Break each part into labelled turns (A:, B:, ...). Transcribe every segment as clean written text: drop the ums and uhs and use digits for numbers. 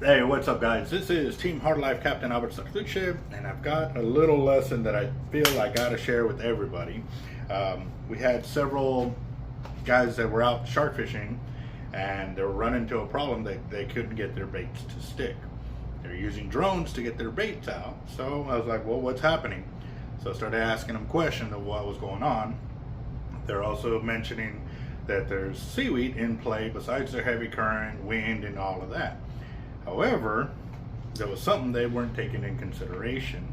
A: Hey, what's up guys? This is Team Hard Life Captain Alberto, and I've got a little lesson that I feel I gotta share with everybody. We had several guys that were out shark fishing and they were running into a problem that they couldn't get their baits to stick. They're using drones to get their baits out. So I was like, well, what's happening? So I started asking them questions of what was going on. They're also mentioning that there's seaweed in play besides their heavy current, wind, and all of that. However, there was something they weren't taking in consideration.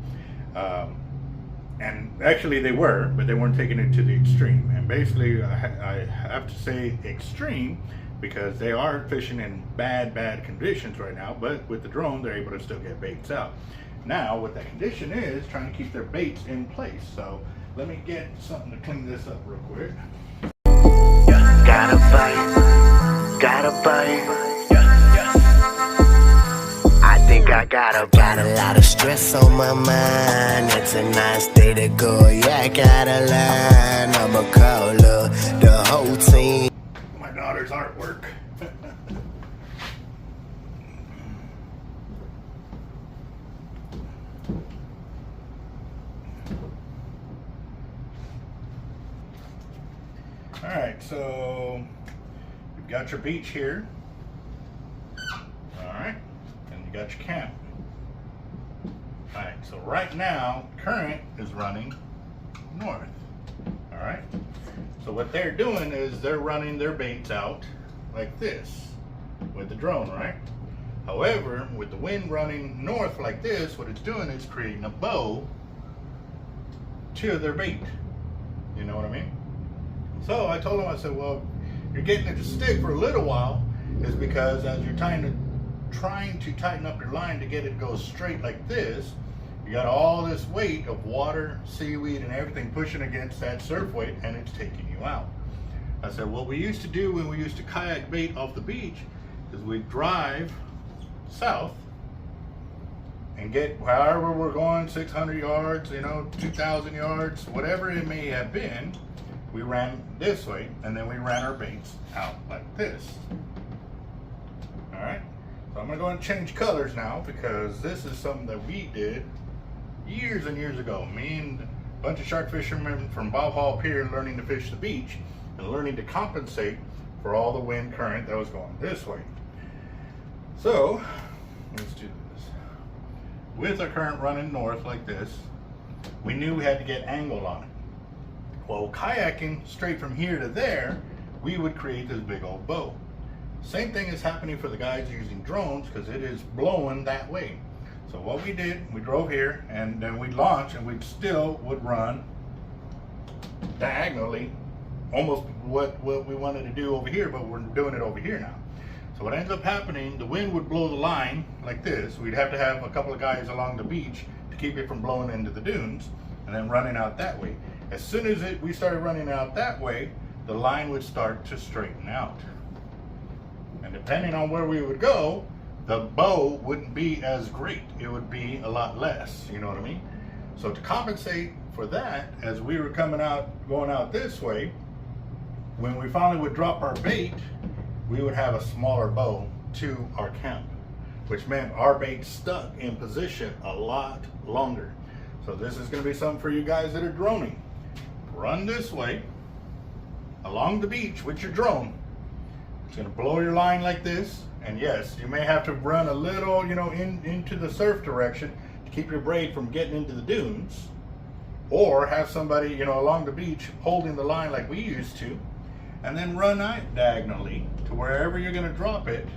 A: And actually they were, but they weren't taking it to the extreme. And basically, I have to say extreme because they are fishing in bad conditions right now, but with the drone, they're able to still get baits out. Now, what that condition is, trying to keep their baits in place. So let me get something to clean this up real quick.
B: Gotta bite. I think I got a lot of stress on my mind. It's a nice day to go, yeah, I got a line. I'ma call the whole team.
A: My daughter's artwork. All right, so you've got your beach here. All right, and you got your camp. All right, so right now, current is running north. All right, so what they're doing is they're running their baits out like this with the drone, right? However, with the wind running north like this, what it's doing is creating a bow to their bait. You know what I mean? So I told him, I said, well, you're getting it to stick for a little while is because as you're trying to tighten up your line to get it to go straight like this, you got all this weight of water, seaweed, and everything pushing against that surf weight, and it's taking you out. I said, what we used to do when we used to kayak bait off the beach is we'd drive south and get however we're going, 600 yards, 2,000 yards, whatever it may have been. We ran this way, and then we ran our baits out like this. All right, so I'm gonna go and change colors now because this is something that we did years and years ago. Me and a bunch of shark fishermen from Bob Hall Pier learning to fish the beach and learning to compensate for all the wind current that was going this way. So let's do this. With our current running north like this, we knew we had to get angle on it. Well, kayaking straight from here to there, we would create this big old bow. Same thing is happening for the guys using drones because it is blowing that way. So what we did, we drove here and then we'd launch and we still would run diagonally, almost what we wanted to do over here, but we're doing it over here now. So what ends up happening, the wind would blow the line like this. We'd have to have a couple of guys along the beach to keep it from blowing into the dunes and then running out that way. As soon as we started running out that way, the line would start to straighten out. And depending on where we would go, the bow wouldn't be as great. It would be a lot less, you know what I mean? So to compensate for that, as we were going out this way, when we finally would drop our bait, we would have a smaller bow to our camp, which meant our bait stuck in position a lot longer. So this is gonna be something for you guys that are droning. Run this way along the beach with your drone. It's gonna blow your line like this, and yes, you may have to run a little, into the surf direction to keep your braid from getting into the dunes, or have somebody, along the beach holding the line like we used to, and then run diagonally to wherever you're gonna drop it,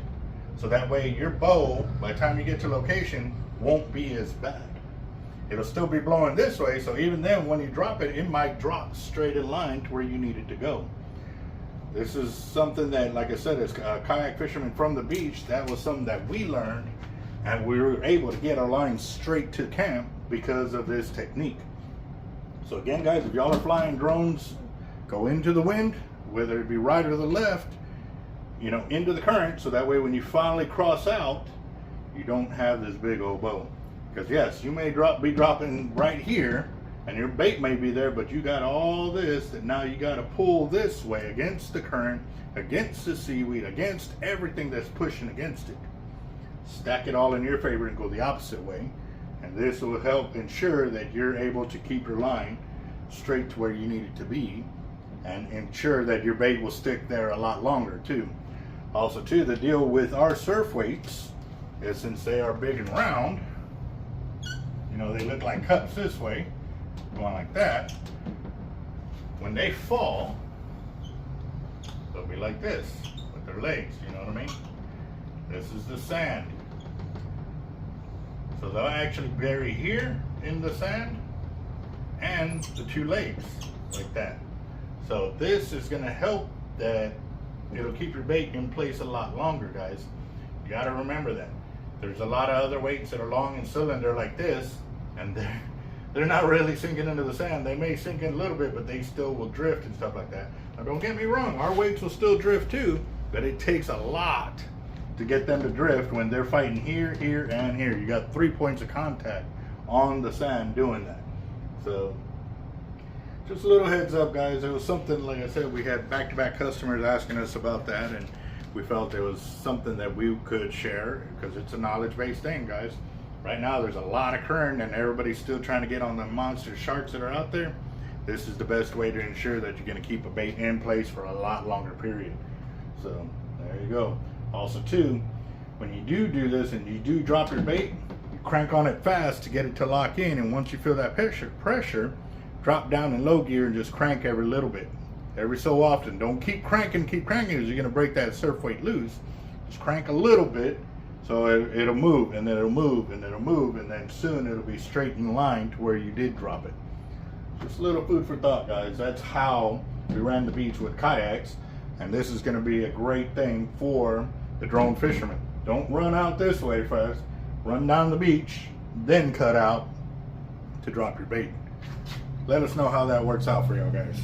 A: so that way your bow, by the time you get to location, won't be as bad. It'll still be blowing this way, so even then when you drop it, it might drop straight in line to where you need it to go. This is something that, like I said, as kayak fishermen from the beach, that was something that we learned, and we were able to get our line straight to camp because of this technique. So again, guys, if y'all are flying drones, go into the wind, whether it be right or the left, into the current, so that way when you finally cross out, you don't have this big old bow. Because yes, you may be dropping right here and your bait may be there, but you got all this that now you got to pull this way against the current, against the seaweed, against everything that's pushing against it. stack it all in your favor and go the opposite way. And this will help ensure that you're able to keep your line straight to where you need it to be, and ensure that your bait will stick there a lot longer too. Also too, the deal with our surf weights is, since they are big and round, you know, they look like cups this way, going like that. When they fall, they'll be like this with their legs, you know what I mean? This is the sand. So they'll actually bury here in the sand and the two legs like that. So this is gonna help that it'll keep your bait in place a lot longer, guys. You gotta remember that. There's a lot of other weights that are long in cylinder like this, and they're not really sinking into the sand. They may sink in a little bit, but they still will drift and stuff like that. Now don't get me wrong, our weights will still drift too, but it takes a lot to get them to drift when they're fighting here, here, and here. You got 3 points of contact on the sand doing that. So just a little heads up, guys. It was something, like I said, we had back-to-back customers asking us about that, and we felt it was something that we could share because it's a knowledge-based thing, guys. Right now there's a lot of current and everybody's still trying to get on the monster sharks that are out there. This is the best way to ensure that you're going to keep a bait in place for a lot longer period. So there you go. Also too, when you do this and you do drop your bait, you crank on it fast to get it to lock in, and once you feel that pressure, drop down in low gear and just crank every little bit. Every so often. Don't keep cranking because you're going to break that surf weight loose. Just crank a little bit so it'll move, and then it'll move, and then it'll move, and then soon it'll be straight in line to where you did drop it. Just a little food for thought, guys. That's how we ran the beach with kayaks, and this is going to be a great thing for the drone fishermen. Don't run out this way first. Run down the beach, then cut out to drop your bait. Let us know how that works out for y'all, guys.